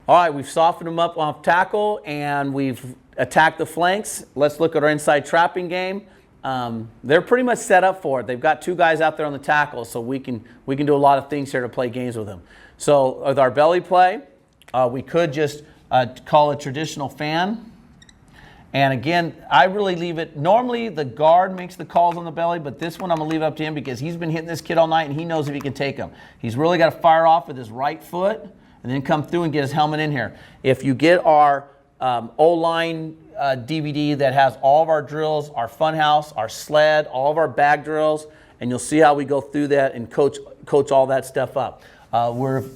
All right, we've softened them up off tackle and we've attacked the flanks. Let's look at our inside trapping game. They're pretty much set up for it. They've got 2 guys out there on the tackle, so we can do a lot of things here to play games with them. So with our belly play, we could just call it traditional fan. And again, I really leave it. Normally, the guard makes the calls on the belly, but this one I'm going to leave it up to him because he's been hitting this kid all night and he knows if he can take him. He's really got to fire off with his right foot and then come through and get his helmet in here. If you get our O-line DVD that has all of our drills, our funhouse, our sled, all of our bag drills, and you'll see how we go through that and coach all that stuff up.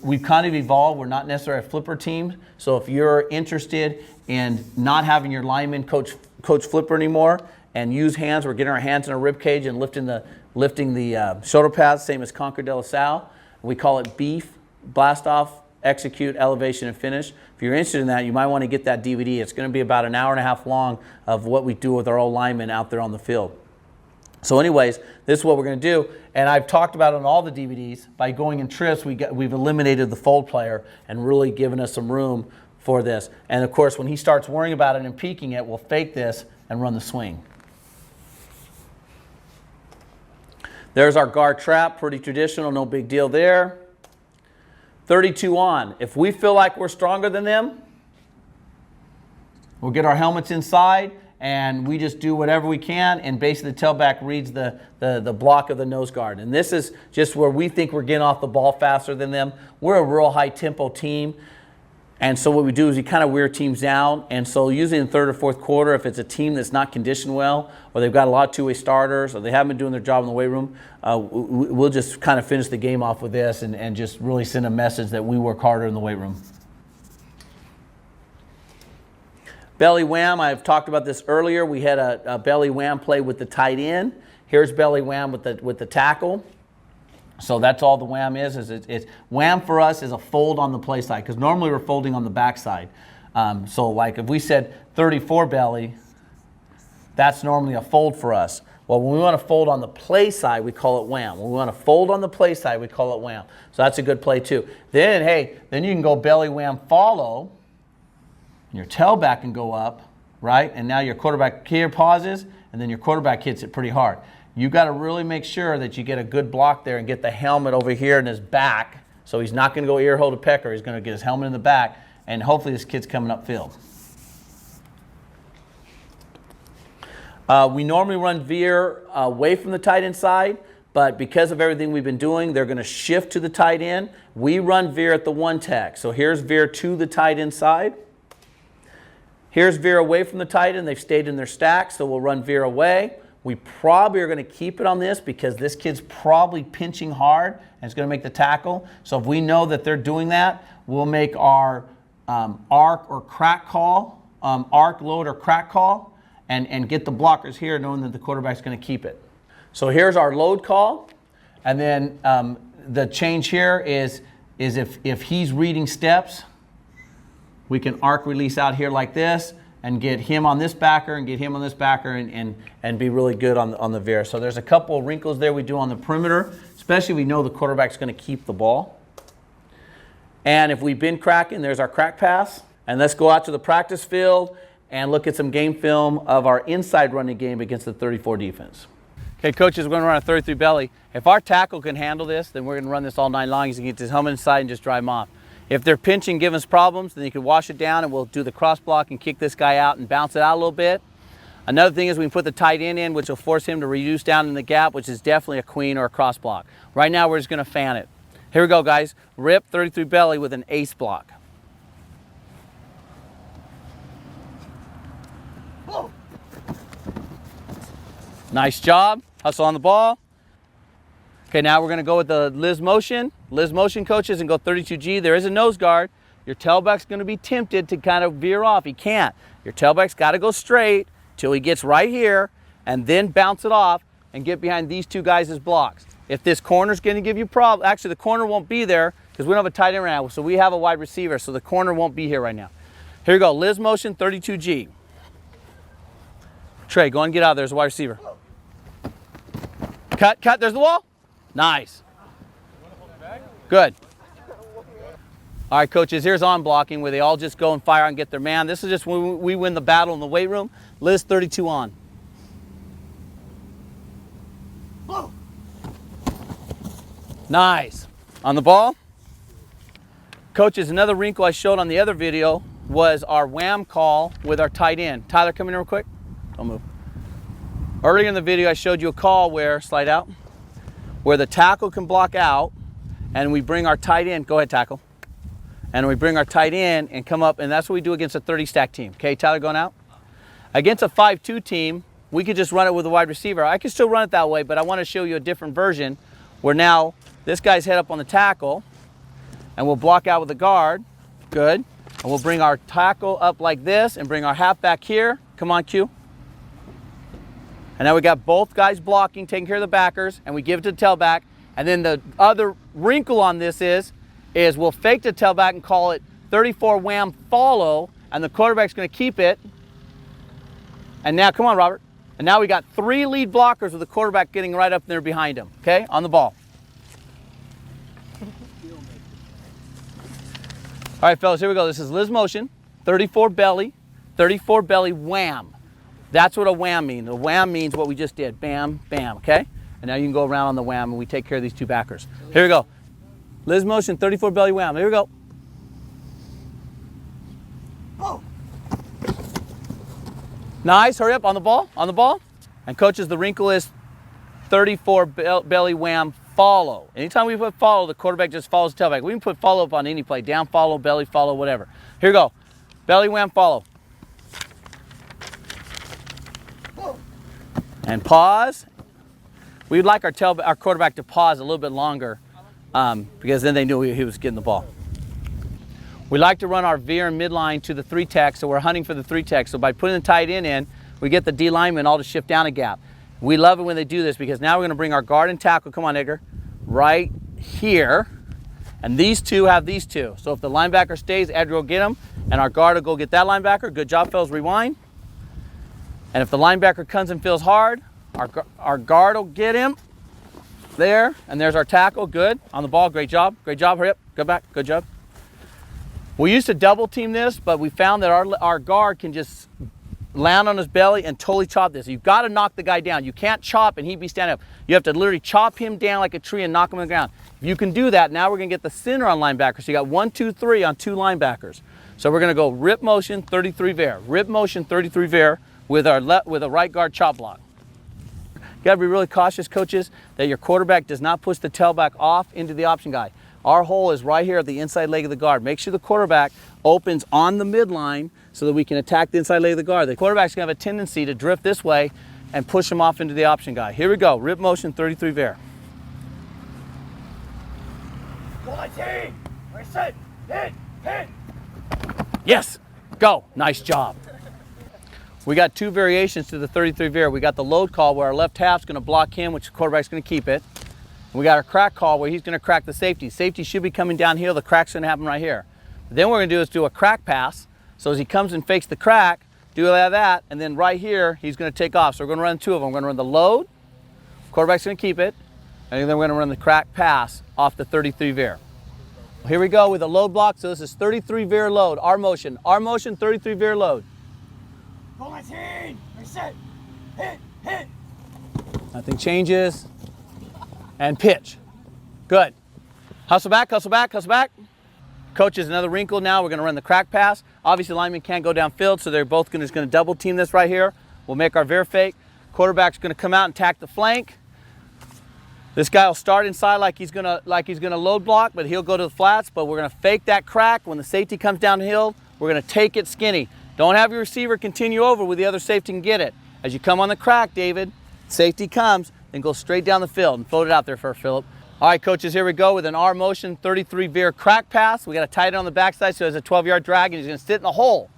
We've kind of evolved. We're not necessarily a flipper team, so if you're interested in not having your lineman coach flipper anymore and use hands, we're getting our hands in a rib cage and lifting the shoulder pads, same as Conquer de la Salle. We call it beef, blast off, execute, elevation, and finish. If you're interested in that, you might want to get that DVD. It's going to be about an hour and a half long of what we do with our old linemen out there on the field. So anyways, this is what we're going to do, and I've talked about it on all the DVDs. By going in trips, we've eliminated the fold player and really given us some room for this. And of course, when he starts worrying about it and peeking it, we'll fake this and run the swing. There's our guard trap, pretty traditional, no big deal there. 32 on. If we feel like we're stronger than them, we'll get our helmets inside and we just do whatever we can, and basically the tailback reads the block of the nose guard. And this is just where we think we're getting off the ball faster than them. We're a real high tempo team. And so what we do is we kind of wear teams down. And so usually in the 3rd or 4th quarter, if it's a team that's not conditioned well, or they've got a lot of 2-way starters, or they haven't been doing their job in the weight room, we'll just kind of finish the game off with this and just really send a message that we work harder in the weight room. Belly wham, I've talked about this earlier. We had a belly wham play with the tight end. Here's belly wham with the tackle. So that's all the wham is it's wham for us is a fold on the play side, because normally we're folding on the back side. So like if we said 34 belly, that's normally a fold for us. Well, when we want to fold on the play side, we call it wham. When we want to fold on the play side, we call it wham. So that's a good play too. Then, hey, then you can go belly wham follow. Your tailback can go up, right? And now your quarterback here pauses, and then your quarterback hits it pretty hard. You got to really make sure that you get a good block there and get the helmet over here in his back. So he's not going to go ear hole to pecker. He's going to get his helmet in the back, and hopefully this kid's coming upfield. We normally run veer away from the tight end side, but because of everything we've been doing, they're going to shift to the tight end. We run veer at the 1 tech. So here's veer to the tight end side. Here's veer away from the tight end. They've stayed in their stack, so we'll run veer away. We probably are going to keep it on this because this kid's probably pinching hard and it's going to make the tackle. So if we know that they're doing that, we'll make our arc or crack call, arc, load, or crack call, and get the blockers here knowing that the quarterback's going to keep it. So here's our load call. And then the change here is if he's reading steps, we can arc release out here like this and get him on this backer and get him on this backer and be really good on the veer. So there's a couple of wrinkles there we do on the perimeter, especially if we know the quarterback's going to keep the ball. And if we've been cracking, there's our crack pass. And let's go out to the practice field and look at some game film of our inside running game against the 34 defense. Okay, coaches, we're going to run a 33 belly. If our tackle can handle this, then we're going to run this all night long. He's going to get his helmet inside and just drive him off. If they're pinching, giving us problems, then you can wash it down and we'll do the cross block and kick this guy out and bounce it out a little bit. Another thing is we can put the tight end in, which will force him to reduce down in the gap, which is definitely a queen or a cross block. Right now, we're just going to fan it. Here we go, guys. Rip 33 belly with an ace block. Whoa. Nice job. Hustle on the ball. Okay, now we're going to go with the Liz motion. Liz motion, coaches, and go 32G. There is a nose guard. Your tailback's going to be tempted to kind of veer off. He can't. Your tailback's got to go straight till he gets right here and then bounce it off and get behind these 2 guys as blocks. If this corner's going to give you problems, actually the corner won't be there because we don't have a tight end right now, so we have a wide receiver, so the corner won't be here right now. Here we go, Liz motion, 32G. Trey, go and get out. There's a wide receiver. Cut, there's the wall. Nice. Good. All right, coaches, here's on blocking where they all just go and fire and get their man. This is just when we win the battle in the weight room. Liz, 32 on. Whoa. Nice. On the ball. Coaches, another wrinkle I showed on the other video was our wham call with our tight end. Tyler, come in real quick. Don't move. Earlier in the video, I showed you a call where, slide out, where the tackle can block out and we bring our tight end. Go ahead, tackle. And we bring our tight end and come up, and that's what we do against a 30 stack team. Okay, Tyler, going out. Against a 5-2 team, we could just run it with a wide receiver. I can still run it that way, but I want to show you a different version where now this guy's head up on the tackle and we'll block out with the guard. Good. And we'll bring our tackle up like this and bring our half back here. Come on, Q. And now we got both guys blocking, taking care of the backers, and we give it to the tailback. And then the other wrinkle on this is we'll fake the tailback and call it 34 wham follow, and the quarterback's going to keep it. And now, come on, Robert. And now we got 3 lead blockers with the quarterback getting right up there behind him, okay, on the ball. All right, fellas, here we go. This is Liz motion, 34 belly wham. That's what a wham means. A wham means what we just did, bam, bam, okay? And now you can go around on the wham and we take care of these 2 backers. Here we go. Liz motion, 34 belly wham. Here we go. Oh. Nice, hurry up, on the ball, on the ball. And coaches, the wrinkle is 34 belly wham follow. Anytime we put follow, the quarterback just follows the tailback. We can put follow up on any play, down follow, belly follow, whatever. Here we go, belly wham follow. And pause. We'd like our quarterback to pause a little bit longer because then they knew he was getting the ball. We like to run our veer and midline to the 3 tech, so we're hunting for the 3 tech. So by putting the tight end in, we get the D lineman all to shift down a gap. We love it when they do this because now we're going to bring our guard and tackle, come on Edgar, right here. And these 2 have these 2. So if the linebacker stays, Edgar will get him, and our guard will go get that linebacker. Good job, fellas, rewind. And if the linebacker comes and feels hard, our guard will get him there, and there's our tackle. Good. On the ball, great job. Great job, hurry up, go back, good job. We used to double team this, but we found that our guard can just land on his belly and totally chop this. You've got to knock the guy down. You can't chop and he'd be standing up. You have to literally chop him down like a tree and knock him on the ground. If you can do that, now we're going to get the center on linebackers. So you got 1, 2, 3 on 2 linebackers. So we're going to go rip motion, 33 veer. Rip motion, 33 veer with a right guard chop block. You got to be really cautious, coaches, that your quarterback does not push the tailback off into the option guy. Our hole is right here at the inside leg of the guard. Make sure the quarterback opens on the midline so that we can attack the inside leg of the guard. The quarterback's going to have a tendency to drift this way and push him off into the option guy. Here we go. Rip motion, 33 veer. Go on, team. Reset. Hit. Hit. Yes. Go. Nice job. We got 2 variations to the 33 veer. We got the load call where our left half's going to block him, which the quarterback's going to keep it. We got our crack call where he's going to crack the safety. Safety should be coming downhill. The crack's going to happen right here. But then what we're going to do is do a crack pass. So as he comes and fakes the crack, do that, and then right here, he's going to take off. So we're going to run 2 of them. We're going to run the load. Quarterback's going to keep it. And then we're going to run the crack pass off the 33 veer. Here we go with a load block. So this is 33 veer load. Our motion, 33 veer load. Go on, team. Reset. Hit. Hit. Nothing changes. And pitch. Good. Hustle back, hustle back, hustle back. Coaches, another wrinkle now. We're going to run the crack pass. Obviously, linemen can't go downfield, so they're both just going to double team this right here. We'll make our veer fake. Quarterback's going to come out and attack the flank. This guy will start inside like he's going to load block, but he'll go to the flats. But we're going to fake that crack. When the safety comes downhill, we're going to take it skinny. Don't have your receiver continue over where the other safety can get it. As you come on the crack, David, safety comes, then go straight down the field and float it out there for Phillip. All right, coaches, here we go with an R motion 33 veer crack pass. We got to tight it on the backside so he has a 12-yard drag, and he's going to sit in the hole.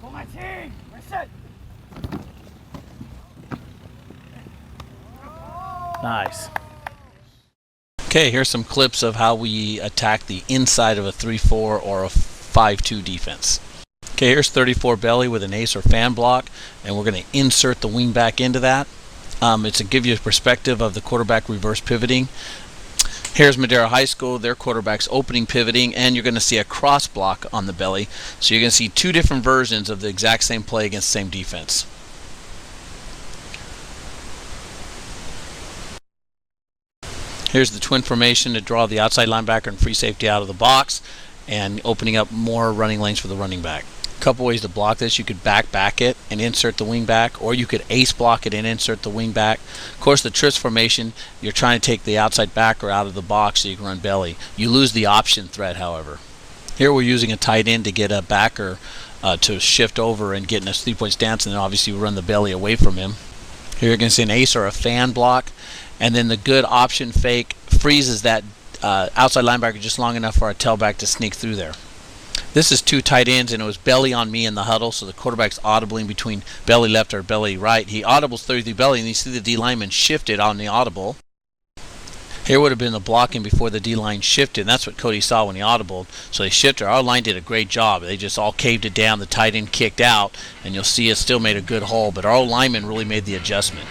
Go my team, reset. Nice. Okay, here's some clips of how we attack the inside of a 3-4 or a 5-2 defense. Okay, here's 34 belly with an ace or fan block, and we're going to insert the wing back into that. It's to give you a perspective of the quarterback reverse pivoting. Here's Madera High School, their quarterback's opening pivoting, and you're going to see a cross block on the belly. So you're going to see two different versions of the exact same play against the same defense. Here's the twin formation to draw the outside linebacker and free safety out of the box and opening up more running lanes for the running back. A couple ways to block this. You could back it and insert the wing back, or you could ace block it and insert the wing back. Of course, the twist formation, you're trying to take the outside backer out of the box so you can run belly. You lose the option threat, however. Here we're using a tight end to get a backer to shift over and get in a 3-point stance, and then obviously we run the belly away from him. Here you're going to see an ace or a fan block, and then the good option fake freezes that outside linebacker just long enough for our tailback to sneak through there. This is two tight ends, and it was belly on me in the huddle, so the quarterback's audibling between belly left or belly right. He audibles through the belly, and you see the D-lineman shifted on the audible. Here would have been the blocking before the D-line shifted, and that's what Cody saw when he audibled. So they shifted. Our line did a great job. They just all caved it down. The tight end kicked out, and you'll see it still made a good hole, but our lineman really made the adjustment.